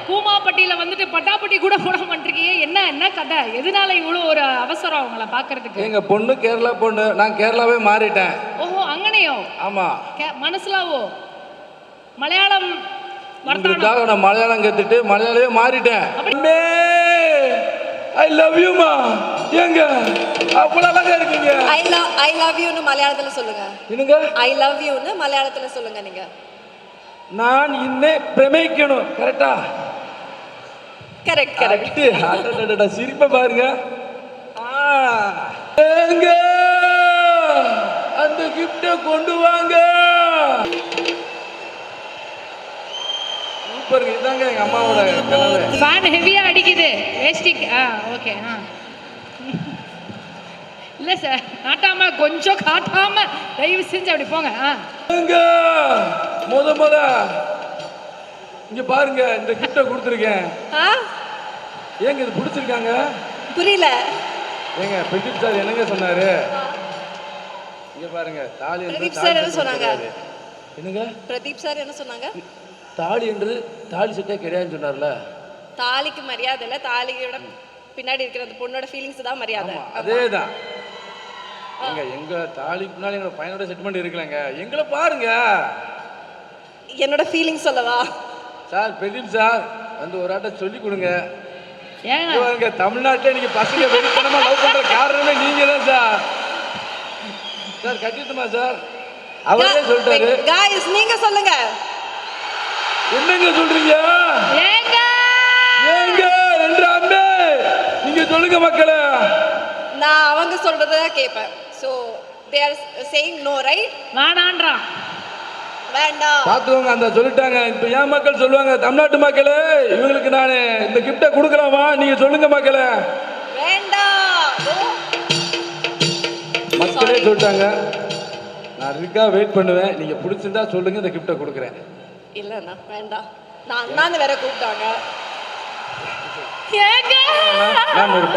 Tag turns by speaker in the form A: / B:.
A: கூமாப்பட்டியில வந்துட்டு பட்டாப்பட்டி கூட போட மாட்டிருக்கீங்க. என்ன கதை? எதனால இவ்வளோ ஒரு அவசரம் அவங்கள பாக்குறதுக்கு?
B: எங்க பொண்ணு கேரளா பொண்ணு, நான் கேரளாவே மாறிட்டேன்.
A: ஓஹோ, அங்கனையோ?
B: ஆமா.
A: மனசுலாவோ மலையாளம்
B: வர்த்தானம். நான் மலையாளம் கத்துட்டு மலையாளவே மாறிட்டேன். ஐ லவ் யூ மா. ஏங்க அவ்வளவு அழகா இருக்கீங்க.
C: ஐ லவ் யூன்னு மலையாளத்துல சொல்லுங்க.
B: என்னங்க?
C: ஐ லவ் யூன்னு மலையாளத்துல சொல்லுங்க நீங்க.
B: நான் இன்னே பிரமிக்கணும். கரெக்டா?
C: Correct correct.
B: அடடடட சிரிப்பை பாருங்க. ஏங்க அந்த கிஃப்ட கொண்டு வாங்க. சூப்பர். இதாங்க எங்க அம்மாவோட கனவு.
A: ஃபேன் ஹெவியா அடிக்குது. வேஸ்டிக். ஓகே. இல்ல சார், காட்டாம கொஞ்சம் காட்டாம தயவு செஞ்சு அப்படி போங்க.
B: முத இங்க பாருங்க, இந்த கிஃப்ட கொடுத்துருக்கேன். ஏங்க இது பிடிச்சிருக்காங்க?
C: புரியல.
B: ஏங்க பிரதீப் சார் என்னங்க சொன்னாரு? இங்க பாருங்க, தாலி
C: பிரதீப் சார் என்ன சொன்னாங்க?
B: என்னங்க
C: பிரதீப் சார் என்ன சொன்னாங்க? தாலி
B: என்று தாலி செட்டே கிடையாதுன்னு சொன்னார்ல.
C: தாலிக்கு மரியாதை இல்ல, தாலியோட பின்னாடி இருக்கிற அந்த பொண்ணோட ஃபீலிங்ஸ் தான் மரியாதை.
B: அதேதான். எங்க தாலிக்கு முன்னாடி எங்க பையனோட செட்மெண்ட் இருக்கலங்க. எங்களை பாருங்க.
C: என்னோட ஃபீலிங்ஸ் சொல்லவா
B: சார்? பிரதீப் சார் வந்து ஒரு ஆட்ட சொல்லி கொடுங்க.
A: ஏங்க
B: தமிழ்நாட்டில் நீங்க பசங்க வெறித்தனமா லவ் பண்ற காரணமே நீங்க தான் சார். Sir கட்டிட்டுமா sir? அவரே சொல்லிட்டாரு.
C: गाइस நீங்க சொல்லுங்க.
B: என்னங்க சொல்றீங்க?
A: ஏங்க
B: ரெண்டு அம்மே நீங்க சொல்லுங்க மக்களே.
C: நான் அவங்க சொல்றத கேட்பேன். So they are saying no, right?
A: வேணான்றான்.
C: வேண்டாம்.
B: பாத்துவாங்க, அந்த சொல்லிட்டாங்க. இப்ப ஏன் மக்கள் சொல்லுவாங்க, தமிழ்நாட்டு மக்களே இவங்களுக்கு நான் இந்த கிஃப்ட கொடுக்கலாமா? நீங்க சொல்லுங்க மக்களே.
C: வேண்டாம்.
B: மக்களே சொல்லிட்டாங்க. நான் இருக்கா வெயிட் பண்ணுவேன். நீங்க பிடிச்சிருந்தா சொல்லுங்க, இந்த கிஃப்ட கொடுக்குறேன்.
C: இல்லண்ணா வேண்டாம். நான் அண்ணாந்து வேற கூப்பிட்டாங்க.
A: ஏங்க
B: நான் ஒரு